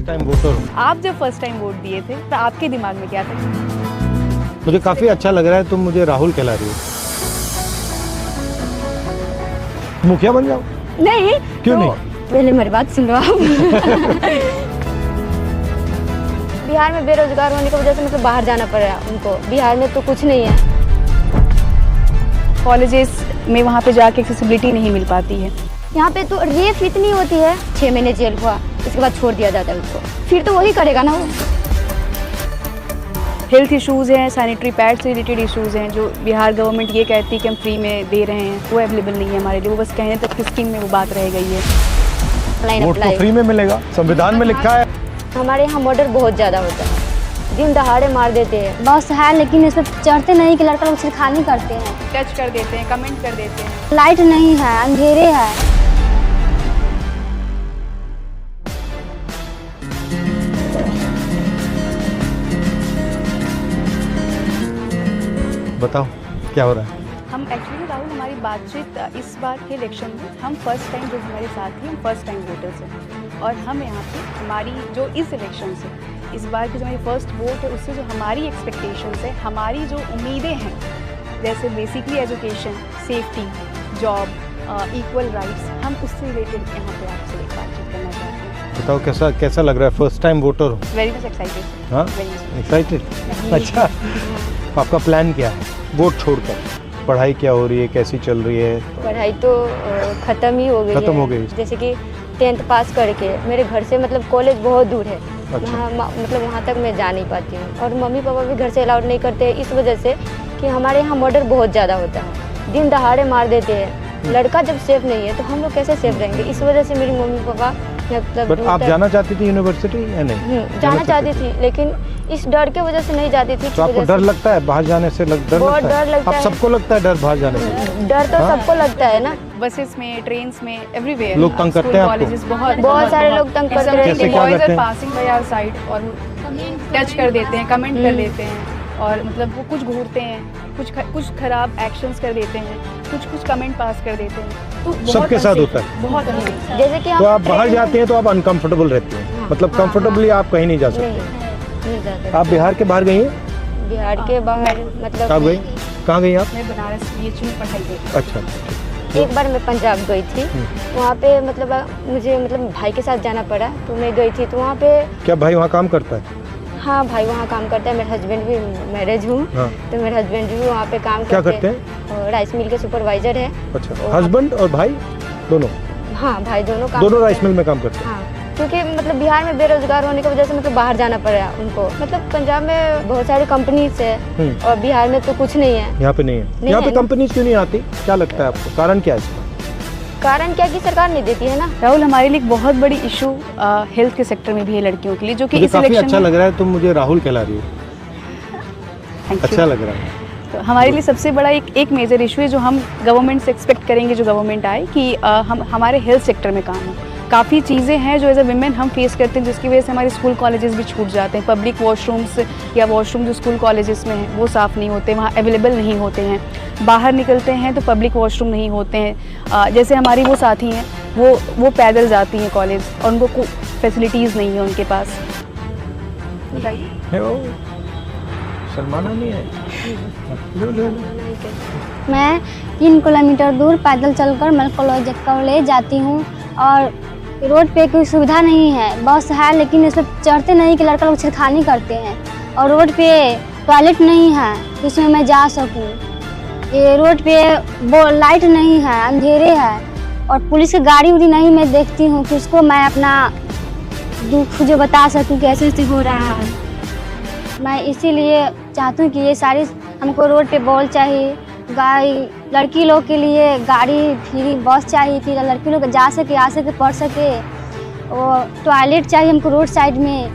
First time voter हूँ। आप जब फर्स्ट टाइम वोट दिए थे तो आपके दिमाग में क्या था? मुझे काफ़ी अच्छा लग रहा है, तुम मुझे राहुल कहला रही हो। मुखिया बन जाओ। नहीं क्यों तो नहीं? पहले मेरी बात सुन लो आप। बिहार में बेरोजगार होने की वजह से मतलब बाहर जाना पड़ रहा है उनको। बिहार में तो कुछ नहीं है। कॉलेजेस में वहाँ पे जाके एक्सेसिबिलिटी नहीं मिल पाती है। यहाँ पे तो रेप इतनी होती है, 6 महीने जेल हुआ, इसके बाद छोड़ दिया जाता है उसको, फिर तो वही करेगा ना वो। हेल्थ इश्यूज़ हैं, सैनिटरी पैड से रिलेटेड इश्यूज़ हैं जो बिहार गवर्नमेंट ये कहती है कि हम फ्री में दे रहे हैं, वो अवेलेबल नहीं है हमारे लिए। वो बस कहने तक की स्कीम में वो बात रह गई है। वोट तो फ्री में मिलेगा, संविधान में लिखा है। हमारे यहाँ मर्डर बहुत ज़्यादा होता है, दिन दहाड़े मार देते हैं। बस है लेकिन इस पर चढ़ते नहीं कि लड़का लोग छिड़खानी करते हैं, टच कर देते हैं, कमेंट कर देते हैं। लाइट नहीं है, अंधेरे है। बताओ क्या हो रहा है? हम एक्चुअली राहुल हमारी बातचीत इस बार के इलेक्शन में हम फर्स्ट टाइम जो हमारे साथ ही हम फर्स्ट टाइम वोटर्स हैं और हम यहाँ पे हमारी जो इस इलेक्शन से इस बार की जो हमारी फर्स्ट वोट है उससे जो हमारी एक्सपेक्टेशंस है, हमारी जो उम्मीदें हैं, जैसे basically education, safety, job, equal rights, हम उससे रिलेटेड यहाँ पे आपसे एक बातचीत करना चाहते हैं। बताओ कैसा लग रहा है? फर्स्ट टाइम वोटर हूँ। Very much excited. हाँ, एक्साइटेड। अच्छा, आपका प्लान क्या है वोट छोड़कर? पढ़ाई क्या हो रही है, कैसी चल रही है? पढ़ाई तो ख़त्म ही हो गई खत्म है। हो गई। जैसे कि 10th पास करके मेरे घर से मतलब कॉलेज बहुत दूर है। अच्छा। मतलब वहाँ तक मैं जा नहीं पाती हूँ और मम्मी पापा भी घर से अलाउड नहीं करते हैं इस वजह से कि हमारे यहाँ मर्डर बहुत ज़्यादा होता है, दिन दहाड़े मार देते हैं। लड़का जब सेफ नहीं है तो हम लोग कैसे सेफ रहेंगे? इस वजह से मेरी मम्मी पापा मतलब बट आप जाना चाहती थी यूनिवर्सिटी या नहीं? जाना चाहती थी लेकिन इस डर के वजह से नहीं जाती थी। तो आपको डर लगता है बाहर जाने से? बहुत डर लगता आप है। सबको लगता है डर बाहर जाने से? डर तो सबको लगता है ना। बसेस में, ट्रेन्स में, एवरीवेयर लोग तंग करते हैं आपको? कॉलेजेस बहुत सारे लोग तंग करते हैं। कैसे क्या करते हैं? पासिंग बाय आवर साइड और टच कर देते हैं, कमेंट कर देते हैं और मतलब वो कुछ घूरते हैं, कुछ खराब एक्शंस कर देते हैं, कुछ कमेंट पास कर देते हैं। तो सबके साथ होता है। बहुत जैसे कि तो आप बाहर जाते हैं तो आप अनकंफर्टेबल रहते हैं, मतलब कंफर्टेबली आप कहीं नहीं जा सकते। नहीं जाते। आप बिहार के बाहर गई हैं? बिहार के बाहर मतलब कब गई? कहाँ गई आप? मैं बनारस BHU में पढ़ाई की। अच्छा। एक बार मैं पंजाब गई थी, वहाँ पे मतलब मुझे मतलब भाई के साथ जाना पड़ा तो मैं गई थी। तो वहाँ पे क्या भाई वहाँ काम करता है? हाँ, भाई वहाँ काम करता है। मेरे हस्बैंड भी मैरिज हूँ। हाँ। तो मेरे हस्बैंड भी वहाँ पे काम क्या करते हैं? राइस मिल के सुपरवाइजर है। अच्छा, हस्बैंड और भाई दोनों? हाँ, भाई दोनों राइस मिल में काम करते हैं। हाँ, क्योंकि मतलब बिहार में बेरोजगार होने की वजह से मतलब बाहर जाना पड़ रहा है उनको। मतलब पंजाब में बहुत सारी कंपनीज है और बिहार में तो कुछ नहीं है। यहाँ पे नहीं है। यहाँ पे कंपनीज क्यों नहीं आती? क्या लगता है आपको, कारण क्या है इसका? कारण क्या कि सरकार नहीं देती है ना। राहुल, हमारे लिए एक बहुत बड़ी इशू हेल्थ के सेक्टर में भी है लड़कियों के लिए, जो कि मुझे इस काफी इलेक्शन अच्छा लग रहा है, तुम मुझे राहुल कहला रही हो। अच्छा लग रहा है। तो हमारे लिए सबसे बड़ा एक मेजर इशू है जो हम गवर्नमेंट से एक्सपेक्ट करेंगे, जो गवर्नमेंट आए कि हम हमारे हेल्थ सेक्टर में काम हो। काफ़ी चीज़ें हैं जो एज अ विमेन हम फेस करते हैं, जिसकी वजह से हमारे स्कूल कॉलेजेस भी छूट जाते हैं। पब्लिक वॉशरूम्स या वॉशरूम जो स्कूल कॉलेजेस में हैं वो साफ़ नहीं होते, वहाँ अवेलेबल नहीं होते हैं। बाहर निकलते हैं तो पब्लिक वॉशरूम नहीं होते हैं। जैसे हमारी वो साथी हैं, वो पैदल जाती हैं कॉलेज और उनको फैसिलिटीज़ नहीं है उनके पास। सलमाना नहीं है। मैं 3 किलोमीटर दूर पैदल चलकर मैं कॉलेज जाती हूँ और रोड पे कोई सुविधा नहीं है। बस है लेकिन इस पर चढ़ते नहीं कि लड़का लोग छिड़खानी करते हैं और रोड पे टॉयलेट नहीं है जिसमें मैं जा सकूँ। ये रोड पे वो लाइट नहीं है, अंधेरे है और पुलिस की गाड़ी उड़ी नहीं मैं देखती हूँ कि उसको मैं अपना दुख जो बता सकूँ कि ऐसे ऐसे हो रहा है। मैं इसीलिए चाहती हूँ कि ये सारी हमको रोड पे बॉल चाहिए, लड़की लोग के लिए गाड़ी फ्री बस चाहिए कि लड़की लोग जा सके, आ सके, पढ़ सके। और टॉयलेट चाहिए हमको रोड साइड में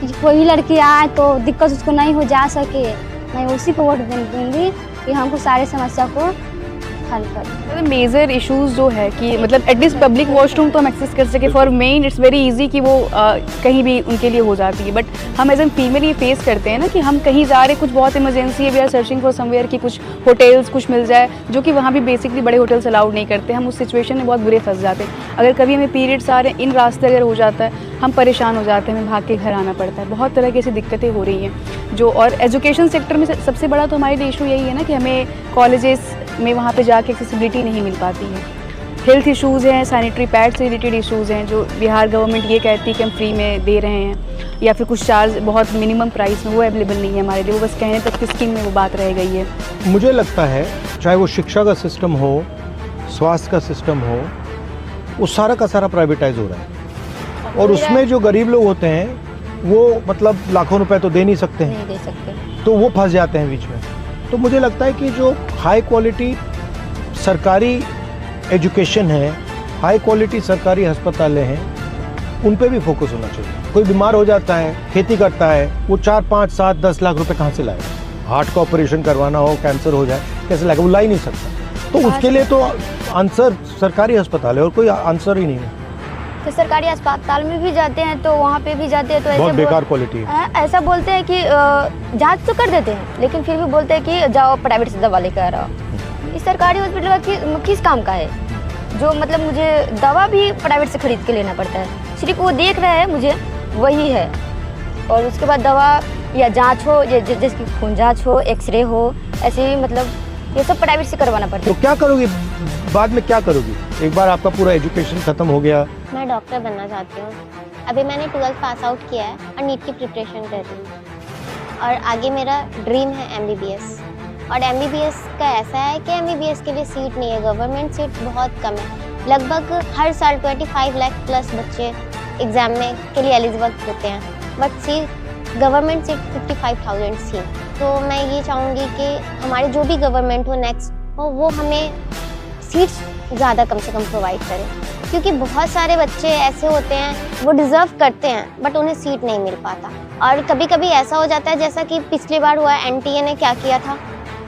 कि कोई भी लड़की आए तो दिक्कत उसको नहीं हो जा सके। मैं उसी को वोट दूँगी कि हमको सारे समस्या को हल कर। मेजर इश्यूज जो है कि मतलब एटलीस्ट पब्लिक वॉशरूम तो हम एक्सेस कर सके। For main it's very easy कि वो कहीं भी उनके लिए हो जाती है, बट हम एज एन फीमेल ये फेस करते हैं ना कि हम कहीं जा रहे, कुछ बहुत इमरजेंसी है, we are searching for somewhere कि कुछ होटल्स कुछ मिल जाए, जो कि वहाँ भी बेसिकली बड़े होटल्स अलाउड नहीं करते। हम उस सिचुएशन में बहुत बुरे फंस जाते हैं। अगर कभी हमें पीरियड्स आ रहे हैं, इन रास्ते अगर हो जाता है हम परेशान हो जाते हैं, हमें भाग के घर आना पड़ता है। बहुत तरह की ऐसी दिक्कतें हो रही हैं जो, और एजुकेशन सेक्टर में सबसे बड़ा तो हमारे लिए इशू यही है ना कि हमें कॉलेजेस में वहाँ पे जाके एक्सेसिबिलिटी नहीं मिल पाती है। हेल्थ इश्यूज़ हैं, सैनिटरी पैड से रिलेटेड इश्यूज़ हैं जो बिहार गवर्नमेंट ये कहती है कि हम फ्री में दे रहे हैं, या फिर कुछ चार्ज बहुत मिनिमम प्राइस में, वो अवेलेबल नहीं है हमारे लिए, वो बस कहने तक की स्कीम में वो बात रह गई है। मुझे लगता है चाहे वो शिक्षा का सिस्टम हो, स्वास्थ्य का सिस्टम हो, वो सारा का सारा प्राइवेटाइज हो रहा है, और उसमें जो गरीब लोग होते हैं वो मतलब लाखों रुपए तो दे नहीं सकते हैं, नहीं दे सकते, तो वो फंस जाते हैं बीच में। तो मुझे लगता है कि जो हाई क्वालिटी सरकारी एजुकेशन है, हाई क्वालिटी सरकारी अस्पतालें हैं, उन पे भी फोकस होना चाहिए। कोई बीमार हो जाता है, खेती करता है, वो 4, 5, 7, 10 लाख रुपए कहाँ से लाएगा? हार्ट का ऑपरेशन करवाना हो, कैंसर हो जाए, कैसे लाएगा? वो ला ही नहीं सकता। तो उसके लिए तो आंसर सरकारी अस्पताल है, और कोई आंसर ही नहीं है। तो सरकारी अस्पताल में भी जाते हैं तो वहाँ पे भी जाते हैं तो बहुत ऐसे बेकार क्वालिटी है। ऐसा बोलते हैं कि जांच तो कर देते हैं, लेकिन फिर भी बोलते हैं कि जाओ प्राइवेट से दवा लेकर आओ। इस सरकारी हॉस्पिटल का किस काम का है? जो मतलब मुझे दवा भी प्राइवेट से खरीद के लेना पड़ता है, सिर्फ वो देख रहा है मुझे, वही है। और उसके बाद दवा या जांच हो, या जैसे कि खून जांच हो, एक्सरे हो, ऐसे ही मतलब ये सब प्राइवेट से करवाना पड़ता है। तो क्या करोगी बाद में, क्या करोगी एक बार आपका पूरा एजुकेशन खत्म हो गया? मैं डॉक्टर बनना चाहती हूँ। अभी मैंने 12th पास आउट किया है और नीट की प्रिपरेशन कर रही हूँ, और आगे मेरा ड्रीम है MBBS। और MBBS का ऐसा है कि MBBS के लिए सीट नहीं है, गवर्नमेंट सीट बहुत कम है। लगभग हर साल 25 लाख प्लस बच्चे एग्ज़ाम में के लिए एलिजिबल होते हैं, बट सीट गवर्नमेंट सीट 55,000 थी। तो मैं ये चाहूँगी कि हमारी जो भी गवर्नमेंट हो नेक्स्ट हो, वो हमें सीट्स ज़्यादा कम से कम प्रोवाइड करे, क्योंकि बहुत सारे बच्चे ऐसे होते हैं वो डिज़र्व करते हैं बट उन्हें सीट नहीं मिल पाता। और कभी कभी ऐसा हो जाता है जैसा कि पिछली बार हुआ, NTA ने क्या किया था,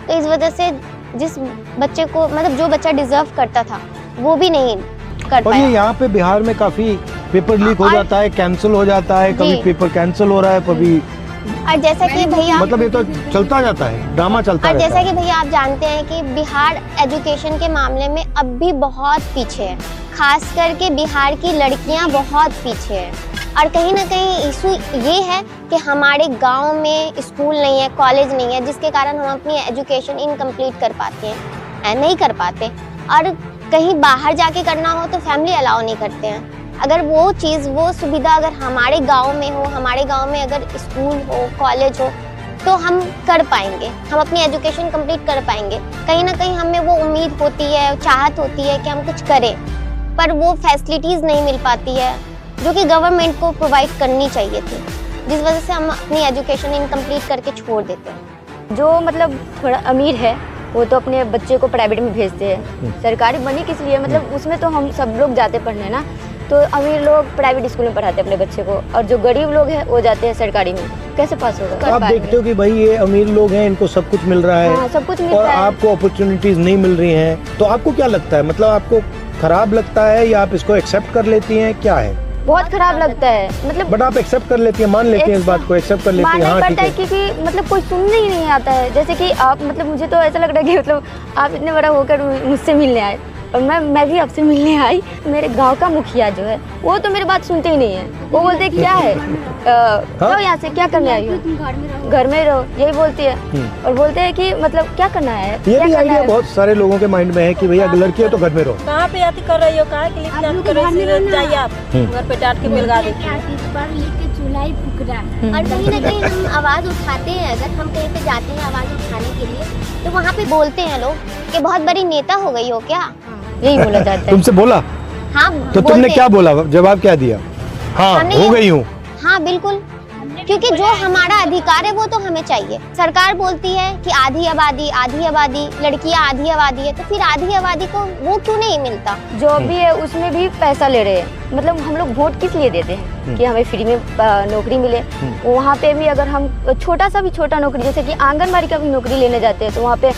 तो इस वजह से जिस बच्चे को मतलब जो बच्चा डिज़र्व करता था वो भी नहीं कर और ये पाया। यहाँ पे बिहार में काफ़ी पेपर लीक हो जाता है, कैंसिल हो जाता है, कभी जी। पेपर कैंसिल हो रहा है, कभी और जैसा कि भैया मतलब ये तो चलता जाता है, ड्रामा चलता और रहता जैसा है। कि भैया आप जानते हैं कि बिहार एजुकेशन के मामले में अब भी बहुत पीछे है, खास करके बिहार की लड़कियां बहुत पीछे हैं। और कहीं ना कहीं इशू ये है कि हमारे गांव में स्कूल नहीं है, कॉलेज नहीं है, जिसके कारण हम अपनी एजुकेशन इनकम्प्लीट कर पाते हैं, नहीं कर पाते। और कहीं बाहर जाके करना हो तो फैमिली अलाउ नहीं करते हैं। अगर वो चीज़, वो सुविधा अगर हमारे गांव में हो, हमारे गांव में अगर स्कूल हो, कॉलेज हो, तो हम कर पाएंगे, हम अपनी एजुकेशन कंप्लीट कर पाएंगे। कहीं ना कहीं हमें वो उम्मीद होती है, चाहत होती है कि हम कुछ करें, पर वो फैसिलिटीज़ नहीं मिल पाती है जो कि गवर्नमेंट को प्रोवाइड करनी चाहिए थी, जिस वजह से हम अपनी एजुकेशन इनकम्प्लीट करके छोड़ देते हैं। जो मतलब थोड़ा अमीर है वो तो अपने बच्चे को प्राइवेट में भेजते हैं, सरकारी बनी किस लिए, मतलब उसमें तो हम सब लोग जाते पढ़ने ना, तो अमीर लोग प्राइवेट स्कूल में पढ़ाते हैं अपने बच्चे को, और जो गरीब लोग हैं वो जाते हैं सरकारी में। कैसे पास होगा? तो आप देखते हो कि भाई ये अमीर लोग हैं, इनको सब कुछ मिल रहा है, हाँ, सब कुछ मिल और रहा है। आपको अपॉर्चुनिटीज नहीं मिल रही हैं, तो आपको क्या लगता है? मतलब आपको खराब लगता है या आप इसको एक्सेप्ट कर लेती हैं, क्या है? बहुत खराब लगता है, मतलब बट आप एक्सेप्ट कर लेती हैं, मान लेती हैं इस बात को, एक्सेप्ट कर लेती हैं, मानना हाँ ठीक पड़ता है है। क्योंकि मतलब कोई सुनने ही नहीं आता है। जैसे कि आप मतलब मुझे तो ऐसा लग रहा है कि मतलब आप इतने बड़ा होकर मुझसे मिलने आए, और मैं भी आपसे मिलने आई। मेरे गांव का मुखिया जो है वो तो मेरी बात सुनते ही नहीं है, वो बोलते हैं क्या है, जाओ यहाँ से, क्या करने आई हो, घर में रहो, यही बोलती है। और बोलते हैं कि मतलब क्या करना है, ये क्या भी करना आइडिया है। बहुत सारे लोगों के माइंड में है कि भैया लड़की है तो घर में रहो। कहाँ पे आती कर रही हो, कहाँ के लिए आप कर रही हो, जाइए आप घर पे डांट के मिलगा देती हैं। और कहीं ना कहीं हम आवाज़ उठाते हैं, अगर हम कहीं पे जाते हैं आवाज़ उठाने के लिए, तो वहाँ पे बोलते हैं लोग कि बहुत बड़ी नेता हो गई हो क्या। यही बोला जाता है। तुमसे बोला हाँ तो तुमने बोलते क्या बोला, जवाब क्या दिया? हाँ हमने हो ये- गई हूँ। हाँ बिल्कुल, क्योंकि जो हमारा अधिकार है वो तो हमें चाहिए। सरकार बोलती है कि आधी आबादी, लड़कियां आधी आबादी है, तो फिर आधी आबादी को वो क्यों नहीं मिलता? जो भी है उसमें भी पैसा ले रहे हैं। मतलब हम लोग वोट किस लिए देते हैं कि हमें फ्री में नौकरी मिले। वहाँ पे भी अगर हम छोटा सा भी छोटा नौकरी, जैसे कि आंगनबाड़ी का भी नौकरी लेने जाते हैं, तो वहाँ पे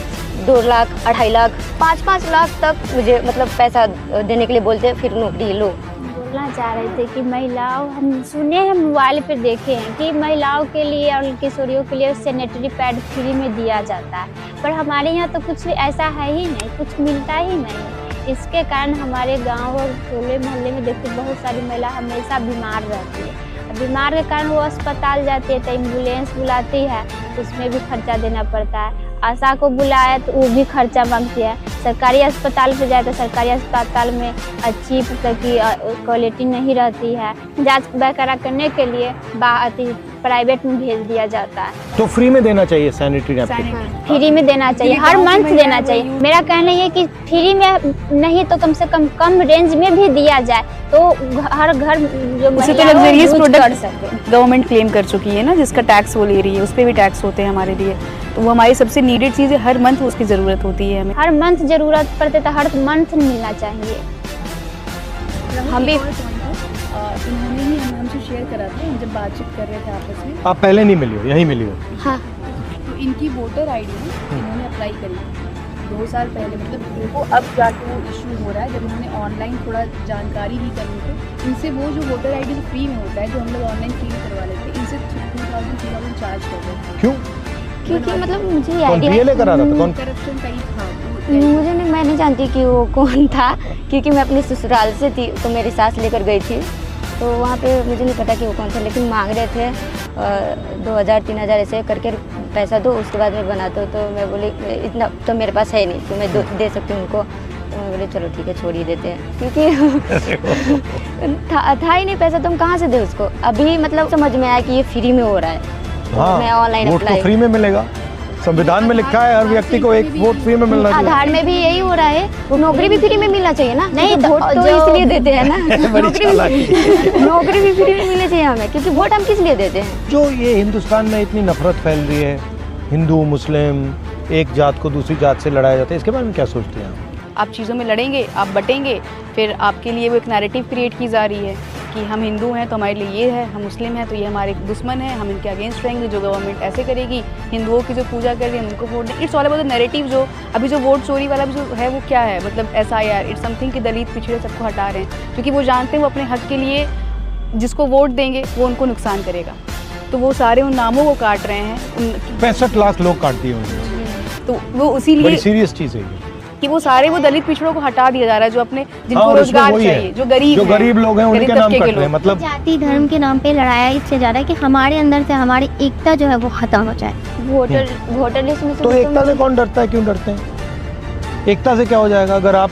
2 लाख, 2.5 लाख, 5-5 लाख तक मुझे मतलब पैसा देने के लिए बोलते हैं, फिर नौकरी लो। बोलना चाह रहे थे कि महिलाओं, हम सुने हैं, मोबाइल पर देखे हैं कि महिलाओं के लिए और किशोरियों के लिए सैनिटरी पैड फ्री में दिया जाता है, पर हमारे यहाँ तो कुछ ऐसा है ही नहीं, कुछ मिलता ही नहीं। इसके कारण हमारे गांव और टोले मोहल्ले में देखते बहुत सारी महिला हमेशा बीमार रहती है। बीमार के कारण वो अस्पताल जाती है तो एम्बुलेंस बुलाती है, उसमें भी खर्चा देना पड़ता है। आशा को बुलाया तो वो भी खर्चा मांगती है। सरकारी अस्पताल पे जाए तो सरकारी अस्पताल में अच्छी मतलब की क्वालिटी नहीं रहती है। जांच वगैरह करने के लिए प्राइवेट में भेज दिया जाता है। तो फ्री में देना चाहिए सैनिटरी नैपकिन। फ्री में देना चाहिए, हर मंथ देना चाहिए। मेरा कहना ये कि फ्री में नहीं तो कम से कम रेंज में भी दिया जाए तो हर घर जो उसे तो लग्जरियस प्रोडक्ट गवर्नमेंट क्लेम कर चुकी है ना, जिसका टैक्स वो ले रही है, उस पर भी टैक्स होते हैं हमारे लिए। तो वो हमारी सबसे नीडेड चीज़ है, हर मंथ उसकी ज़रूरत होती है हमें। हर मंथ जरूरत पड़ते तो हर मंथ मिलना चाहिए। हम भी इन्होंने ही हमसे शेयर करा था, हम जब बातचीत कर रहे थे आपस में। आप पहले नहीं मिली हो, यहीं मिली हो? हाँ, तो इनकी वोटर आईडी इन्होंने अप्लाई करी 2 साल पहले, मतलब इनको अब जाके वो इशू हो रहा है। जब इन्होंने ऑनलाइन थोड़ा जानकारी ली करनी तो इनसे वो जो वोटर आईडी फ्री में होता है, जो हम लोग ऑनलाइन फिल करवा लेते हैं, इनसे 2000 चार्ज कर रहे हैं। क्यों? क्योंकि मतलब मुझे कौन आइडिया पीएलए करा रहा था? कौन? करप्शन का ही था। मुझे नहीं, मैं नहीं जानती कि वो कौन था, क्योंकि मैं अपने ससुराल से थी तो मेरी सास लेकर गई थी, तो वहाँ पे मुझे नहीं पता कि वो कौन था, लेकिन मांग रहे थे 2000-3000 ऐसे करके पैसा दो, उसके बाद मैं बना दो। तो मैं बोली इतना तो मेरे पास है नहीं कि मैं दे सकती हूँ उनको। तो मैं बोली चलो ठीक है, छोड़ ही देते हैं, क्योंकि था ही नहीं पैसा, तो हम कहाँ से दे उसको। अभी मतलब समझ में आया कि ये फ्री में हो रहा है, तो मैं ऑनलाइन वोट तो अप्लाई। फ्री में मिलेगा, संविधान में लिखा है हर व्यक्ति को एक वोट फ्री में मिलना चाहिए। आधार में भी यही हो रहा है, वो नौकरी भी फ्री में मिलना चाहिए ना। नहीं तो वोट तो इसलिए देते हैं ना, नौकरी भी फ्री में मिलनी चाहिए हमें, क्योंकि वोट हम किस लिए देते हैं। जो ये हिंदुस्तान में इतनी नफरत फैल रही है, हिंदू मुस्लिम एक जात को दूसरी जात से लड़ाया जाता है, इसके बारे में क्या सोचते हैं आप? चीज़ों में लड़ेंगे, आप बटेंगे, फिर आपके लिए वो एक नैरेटिव क्रिएट की जा रही है कि हम हिंदू हैं तो हमारे लिए ये है, हम मुस्लिम हैं तो ये हमारे दुश्मन है, हम इनके अगेंस्ट रहेंगे, जो गवर्नमेंट ऐसे करेगी, हिंदुओं की जो पूजा कर रही है उनको वोट दें। It's all about the narrative. जो अभी जो वोट चोरी वाला भी जो है वो क्या है, मतलब SIR, इट्स समथिंग कि दलित पिछड़े सबको हटा रहे हैं, क्योंकि वो जानते हैं वो अपने हक के लिए जिसको वोट देंगे वो उनको नुकसान करेगा, तो वो सारे उन नामों को काट रहे हैं। 65 लाख लोग काट दिए उन्होंने, तो वो उसी बड़ी लिए सीरियस चीज़ है ये। कि वो सारे वो दलित पिछड़ों को हटा दिया जा रहा है, जो अपने जिनको और उसमें रोजगार वही है, चाहिए, जो गरीब लोग हैं उनके नाम कट रहे हैं। मतलब जाति धर्म के नाम पे लड़ाया इससे ज़्यादा कि हमारे अंदर से हमारी एकता जो है वो खत्म हो जाए। वोटर लिस्ट में तो एकता से कौन डरता है? क्यों डरते हैं? एकता से क्या हो जाएगा? अगर आप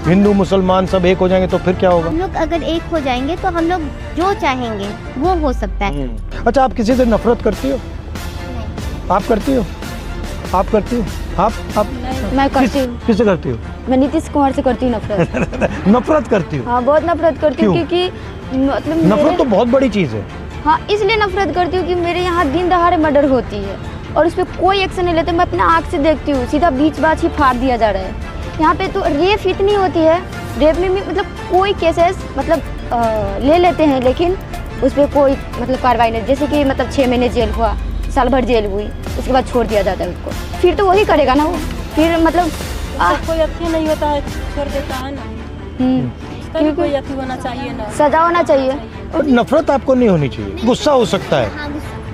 हिंदू मुसलमान सब एक हो जाएंगे तो फिर क्या होगा? हम लोग अगर एक हो जाएंगे तो हम लोग जो चाहेंगे वो हो सकता है। अच्छा, आप किसी से नफरत करती हो? आप करती हो? आप करती हो? आप मैं करती हूँ। किससे करती हो? मैं नीतीश कुमार से करती हूँ नफरत। नफरत करती हो? हाँ, बहुत नफरत करती हूँ, क्यों? क्योंकि मतलब नफरत तो बहुत बड़ी चीज़ है। हाँ, इसलिए नफरत करती हूँ कि मेरे यहाँ दिन दहाड़े मर्डर होती है और उस पर कोई एक्शन नहीं लेते। मैं अपना आँख से देखती हूँ, सीधा बीच बात ही फाड़ दिया जा रहा है। यहाँ पे तो रेप इतनी होती है, रेप में भी मतलब कोई केसेस मतलब ले लेते हैं, लेकिन उस पर कोई मतलब कार्रवाई नहीं। जैसे कि मतलब 6 महीने जेल हुआ, साल भर जेल हुई, उसके बाद छोड़ दिया जाता है उसको, फिर तो वही करेगा ना वो, फिर मतलब कोई अथी नहीं होता है, छोड़ देता है ना। क्योंकि कोई अथी होना चाहिए ना, सजा होना चाहिए। पर नफरत आपको नहीं होनी चाहिए। गुस्सा हो सकता है,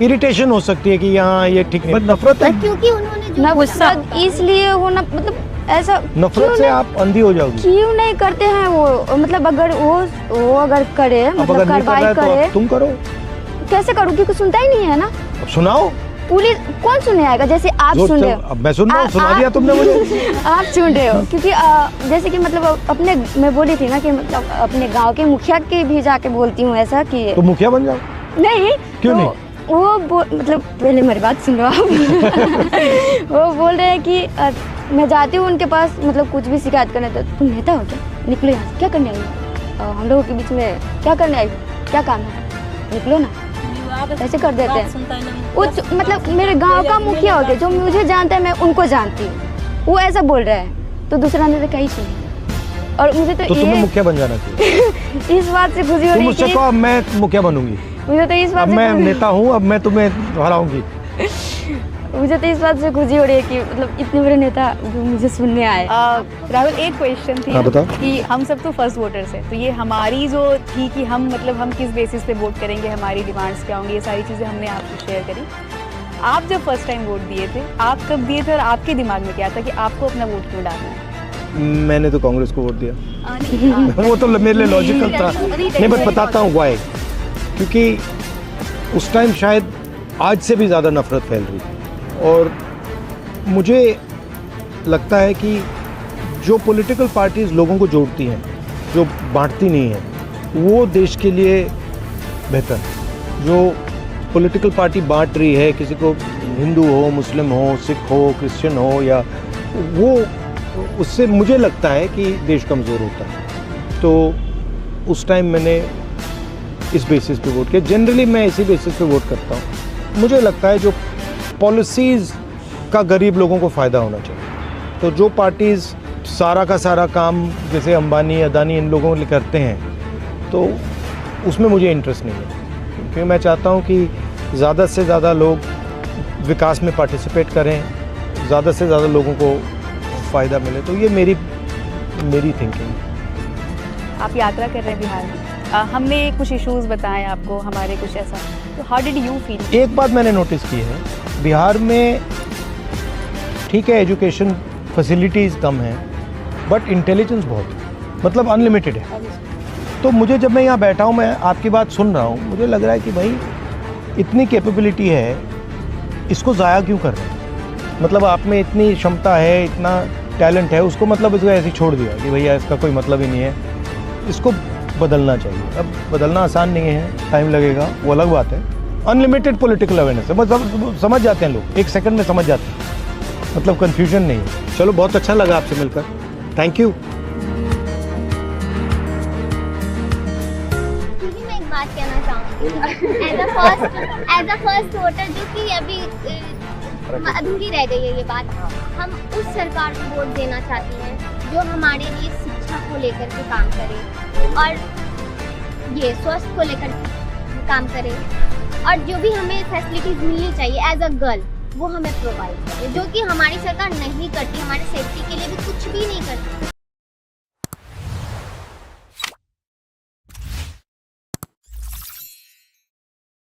इरिटेशन हो सकती है कि यहाँ ये ठीक है, नफरत है। क्योंकि उन्होंने नफरत इसलिए होना मतलब ऐसा नफरत से आप अंधी हो जाओगी। क्यों नहीं करते हैं वो, मतलब अगर वो अगर करे, अब मतलब अगर नहीं कर रहा कार्रवाई है तो करे, अब तुम करो। कैसे करूँ? क्योंकि सुनता ही नहीं है ना। अब सुनाओ। पुलिस कौन सुने आएगा? जैसे आप सुन रहे हो, अब मैं सुन रहा हूँ, सुना दिया तुमने मुझे। आप सुन रहे हो, क्योंकि जैसे कि मतलब अपने मैं बोली थी ना कि मतलब अपने गांव के मुखिया के भी जाके बोलती हूँ ऐसा कि तो मुखिया बन जाओ। नहीं। क्यों तो नहीं? वो मतलब पहले मेरी बात सुन लो आप। वो बोल रहे हैं कि मैं जाती हूँ उनके पास, मतलब कुछ भी शिकायत करने, तो तुम नेता हो क्या? निकलो यहाँ से, क्या करने आई हो? हम लोगों के बीच में क्या करने आई हो? क्या काम है? निकलो ना। ऐसे कर देते हैं। वो मतलब मेरे गांव का मुखिया हो गया, जो मुझे जानता है मैं उनको जानती हूँ, वो ऐसा बोल रहा है, तो दूसरा ने तो कहीं सुनी। और मुझे तो तुम्हें ये मुखिया बन जाना चाहिए। इस बात से खुशी हो तुम रही मुझसे है कहो अब मैं मुखिया बनूंगी, मुझे तो इस बात अब से मैं नेता हूँ, अब मैं तुम्हें हराऊंगी। मुझे तो इस बात से खुशी हो रही है कि मतलब इतने बड़े नेता जो मुझे सुनने आए। राहुल, एक क्वेश्चन थी हाँ, बताओ। कि हम सब तो फर्स्ट वोटर्स हैं, तो ये हमारी जो थी कि हम मतलब हम किस बेसिस पे वोट करेंगे, हमारी डिमांड्स क्या होंगी, ये सारी चीज़ें हमने आपसे शेयर करी। आप जब फर्स्ट टाइम वोट दिए थे, आप कब दिए थे और आपके दिमाग में क्या था कि आपको अपना वोट क्यों डालना है? मैंने तो कांग्रेस को वोट दिया। नहीं, वो तो मेरे लिए लॉजिकल था। नहीं, बट बताता हूँ वाई। क्योंकि उस टाइम शायद आज से भी ज़्यादा नफरत फैल रही थी, और मुझे लगता है कि जो पॉलिटिकल पार्टीज़ लोगों को जोड़ती हैं, जो बांटती नहीं हैं, वो देश के लिए बेहतर है। जो पॉलिटिकल पार्टी बांट रही है, किसी को हिंदू हो, मुस्लिम हो, सिख हो, क्रिश्चियन हो, या वो, उससे मुझे लगता है कि देश कमज़ोर होता है। तो उस टाइम मैंने इस बेसिस पे वोट किया। जनरली मैं इसी बेसिस पे वोट करता हूँ। मुझे लगता है जो पॉलिसीज़ का गरीब लोगों को फ़ायदा होना चाहिए। तो जो पार्टीज़ सारा का सारा काम जैसे अंबानी, अदानी, इन लोगों के लिए करते हैं, तो उसमें मुझे इंटरेस्ट नहीं है। क्योंकि मैं चाहता हूँ कि ज़्यादा से ज़्यादा लोग विकास में पार्टिसिपेट करें, ज़्यादा से ज़्यादा लोगों को फ़ायदा मिले। तो ये मेरी थिंकिंग। आप यात्रा कर रहे हैं बिहार में, हमने कुछ इश्यूज बताए आपको, हमारे कुछ ऐसा, तो हाउ डिड यू फील? एक बात मैंने नोटिस की है, बिहार में ठीक है एजुकेशन फैसिलिटीज़ कम हैं, बट इंटेलिजेंस बहुत है, मतलब अनलिमिटेड है। तो मुझे जब मैं यहाँ बैठा हूँ, मैं आपकी बात सुन रहा हूँ, मुझे लग रहा है कि भाई इतनी कैपेबिलिटी है, इसको ज़ाया क्यों कर रहे हैं? मतलब आप में इतनी क्षमता है, इतना टैलेंट है, उसको मतलब इसको ऐसे ही छोड़ दिया कि भैया इसका कोई मतलब ही नहीं है। इसको बदलना चाहिए। अब बदलना आसान नहीं है, टाइम लगेगा, वो अलग बात है। अनलिमिटेड पॉलिटिकल अवेयरनेस है, मतलब समझ जाते हैं लोग, 1 सेकंड में समझ जाते हैं, मतलब कन्फ्यूजन नहीं है। चलो, बहुत अच्छा लगा आपसे मिलकर, थैंक यू। मैं एक बात कहना चाहूँगी एज अ फर्स्ट वोटर, जो कि अभी अधूरी रह गई है ये बात। हम उस सरकार को वोट देना चाहते हैं जो हमारे लिए शिक्षा को लेकर के काम करे, और ये स्वास्थ्य को लेकर के काम करे, और जो भी हमें फैसिलिटीज़ मिलनी चाहिए एज अ गर्ल, वो हमें प्रोवाइड करे, जो कि हमारी सरकार नहीं करती। हमारे सेफ्टी के लिए भी कुछ भी नहीं करती।